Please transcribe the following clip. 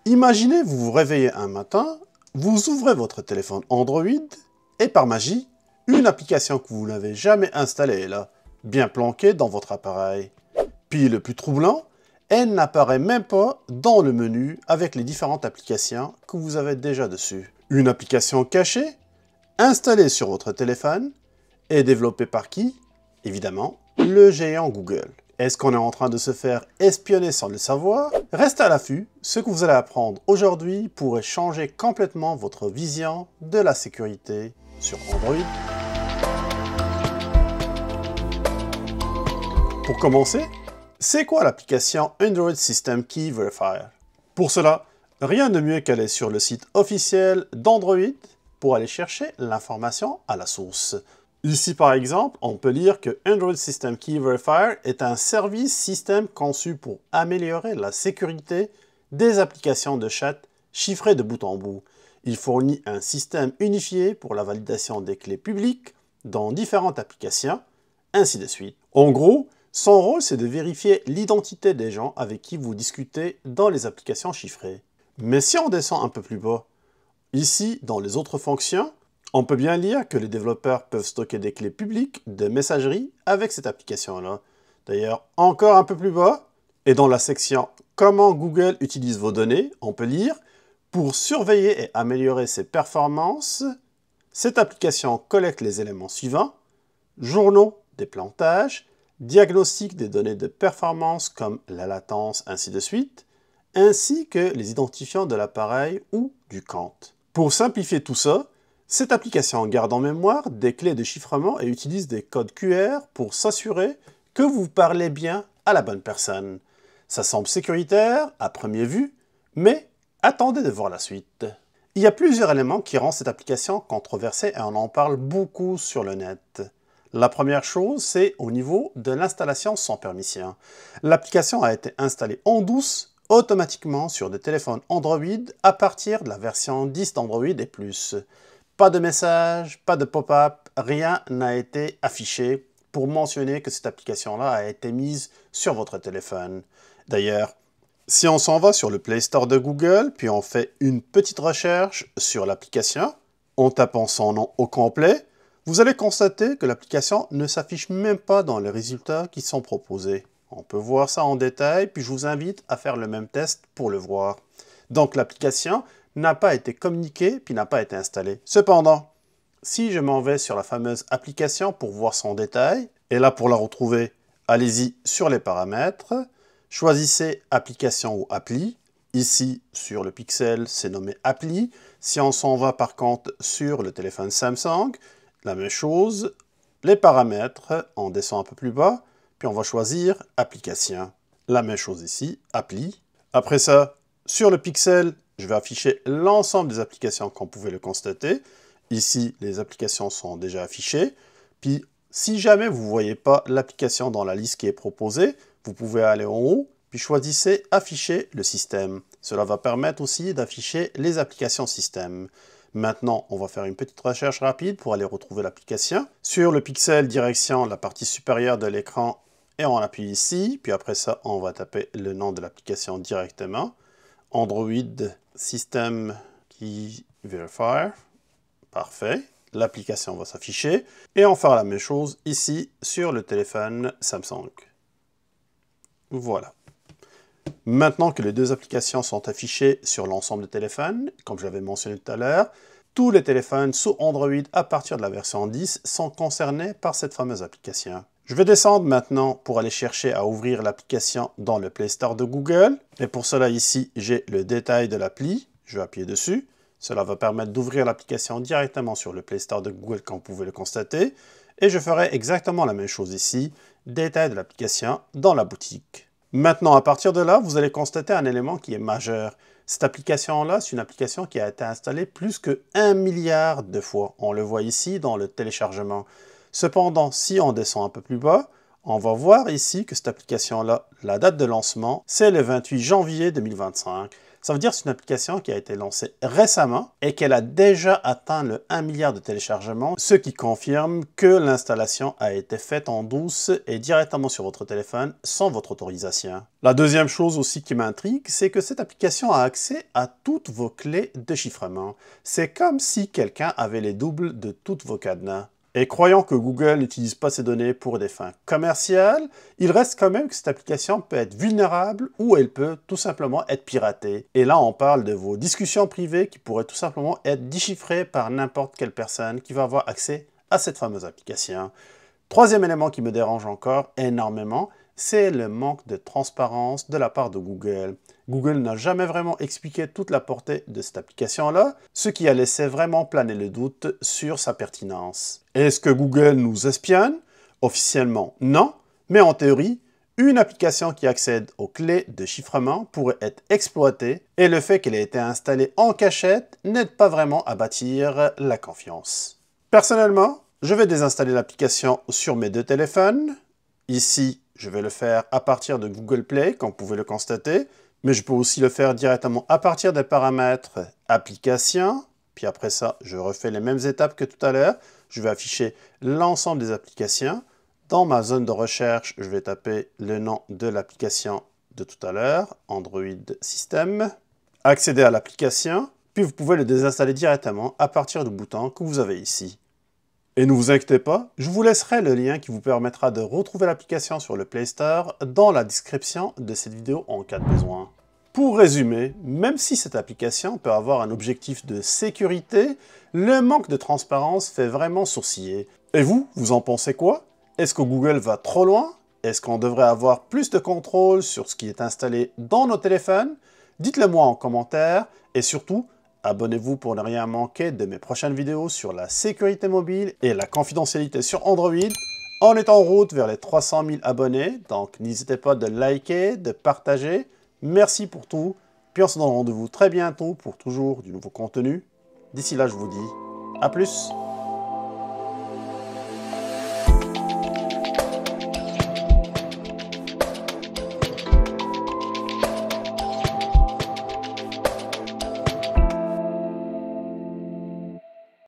Imaginez, vous vous réveillez un matin, vous ouvrez votre téléphone Android et par magie, une application que vous n'avez jamais installée est là, bien planquée dans votre appareil. Puis le plus troublant, elle n'apparaît même pas dans le menu avec les différentes applications que vous avez déjà dessus. Une application cachée, installée sur votre téléphone et développée par qui? Évidemment, le géant Google. Est-ce qu'on est en train de se faire espionner sans le savoir? Restez à l'affût, ce que vous allez apprendre aujourd'hui pourrait changer complètement votre vision de la sécurité sur Android. Pour commencer, c'est quoi l'application Android System Key Verifier? Pour cela, rien de mieux qu'aller sur le site officiel d'Android pour aller chercher l'information à la source. Ici, par exemple, on peut lire que Android System Key Verifier est un service système conçu pour améliorer la sécurité des applications de chat chiffrées de bout en bout. Il fournit un système unifié pour la validation des clés publiques dans différentes applications, ainsi de suite. En gros, son rôle, c'est de vérifier l'identité des gens avec qui vous discutez dans les applications chiffrées. Mais si on descend un peu plus bas, ici, dans les autres fonctions, on peut bien lire que les développeurs peuvent stocker des clés publiques de messagerie avec cette application-là. D'ailleurs, encore un peu plus bas, et dans la section « Comment Google utilise vos données », on peut lire « Pour surveiller et améliorer ses performances, cette application collecte les éléments suivants, journaux des plantages, diagnostic des données de performance comme la latence, ainsi de suite, ainsi que les identifiants de l'appareil ou du compte. » Pour simplifier tout ça, cette application garde en mémoire des clés de chiffrement et utilise des codes QR pour s'assurer que vous parlez bien à la bonne personne. Ça semble sécuritaire à première vue, mais attendez de voir la suite. Il y a plusieurs éléments qui rendent cette application controversée et on en parle beaucoup sur le net. La première chose, c'est au niveau de l'installation sans permission. L'application a été installée en douce automatiquement sur des téléphones Android à partir de la version 10 d'Android et plus. Pas de message, pas de pop-up, rien n'a été affiché pour mentionner que cette application-là a été mise sur votre téléphone. D'ailleurs, si on s'en va sur le Play Store de Google, puis on fait une petite recherche sur l'application, en tapant son nom au complet, vous allez constater que l'application ne s'affiche même pas dans les résultats qui sont proposés. On peut voir ça en détail, puis je vous invite à faire le même test pour le voir. Donc l'application n'a pas été communiquée, puis n'a pas été installée. Cependant, si je m'en vais sur la fameuse application pour voir son détail, et là pour la retrouver, allez-y sur les paramètres, choisissez application ou appli. Ici, sur le Pixel, c'est nommé appli. Si on s'en va par contre sur le téléphone Samsung, la même chose, les paramètres, on descend un peu plus bas, puis on va choisir application. La même chose ici, appli. Après ça, sur le Pixel, je vais afficher l'ensemble des applications comme vous pouvez le constater. Ici, les applications sont déjà affichées. Puis, si jamais vous ne voyez pas l'application dans la liste qui est proposée, vous pouvez aller en haut, puis choisissez « Afficher le système ». Cela va permettre aussi d'afficher les applications système. Maintenant, on va faire une petite recherche rapide pour aller retrouver l'application. Sur le Pixel, direction la partie supérieure de l'écran, et on appuie ici. Puis après ça, on va taper le nom de l'application directement. Android System Key Verifier. Parfait. L'application va s'afficher. Et on fera la même chose ici sur le téléphone Samsung. Voilà. Maintenant que les deux applications sont affichées sur l'ensemble des téléphones, comme je l'avais mentionné tout à l'heure, tous les téléphones sous Android à partir de la version 10 sont concernés par cette fameuse application. Je vais descendre maintenant pour aller chercher à ouvrir l'application dans le Play Store de Google. Et pour cela, ici, j'ai le détail de l'appli. Je vais appuyer dessus. Cela va permettre d'ouvrir l'application directement sur le Play Store de Google, comme vous pouvez le constater. Et je ferai exactement la même chose ici, détail de l'application dans la boutique. Maintenant, à partir de là, vous allez constater un élément qui est majeur. Cette application-là, c'est une application qui a été installée plus que 1 milliard de fois. On le voit ici dans le téléchargement. Cependant, si on descend un peu plus bas, On va voir ici que cette application-là, la date de lancement, c'est le 28 janvier 2025. Ça veut dire que c'est une application qui a été lancée récemment et qu'elle a déjà atteint le 1 milliard de téléchargements, ce qui confirme que l'installation a été faite en douce et directement sur votre téléphone sans votre autorisation. La deuxième chose aussi qui m'intrigue, c'est que cette application a accès à toutes vos clés de chiffrement. C'est comme si quelqu'un avait les doubles de toutes vos cadenas. Et croyant que Google n'utilise pas ces données pour des fins commerciales, il reste quand même que cette application peut être vulnérable ou elle peut tout simplement être piratée. Et là, on parle de vos discussions privées qui pourraient tout simplement être déchiffrées par n'importe quelle personne qui va avoir accès à cette fameuse application. Troisième élément qui me dérange encore énormément, c'est le manque de transparence de la part de Google. Google n'a jamais vraiment expliqué toute la portée de cette application-là, ce qui a laissé vraiment planer le doute sur sa pertinence. Est-ce que Google nous espionne? Officiellement, non, mais en théorie, une application qui accède aux clés de chiffrement pourrait être exploitée et le fait qu'elle ait été installée en cachette n'aide pas vraiment à bâtir la confiance. Personnellement, je vais désinstaller l'application sur mes deux téléphones. Ici, je vais le faire à partir de Google Play, comme vous pouvez le constater, mais je peux aussi le faire directement à partir des paramètres applications. Puis après ça, je refais les mêmes étapes que tout à l'heure. Je vais afficher l'ensemble des applications. Dans ma zone de recherche, je vais taper le nom de l'application de tout à l'heure, Android System. Accéder à l'application, puis vous pouvez le désinstaller directement à partir du bouton que vous avez ici. Et ne vous inquiétez pas, je vous laisserai le lien qui vous permettra de retrouver l'application sur le Play Store dans la description de cette vidéo en cas de besoin. Pour résumer, même si cette application peut avoir un objectif de sécurité, le manque de transparence fait vraiment sourciller. Et vous, vous en pensez quoi? Est-ce que Google va trop loin? Est-ce qu'on devrait avoir plus de contrôle sur ce qui est installé dans nos téléphones? Dites-le moi en commentaire et surtout, abonnez-vous pour ne rien manquer de mes prochaines vidéos sur la sécurité mobile et la confidentialité sur Android. On est en route vers les 300 000 abonnés, donc n'hésitez pas de liker, de partager. Merci pour tout, puis on se donne rendez-vous très bientôt pour toujours du nouveau contenu. D'ici là, je vous dis à plus.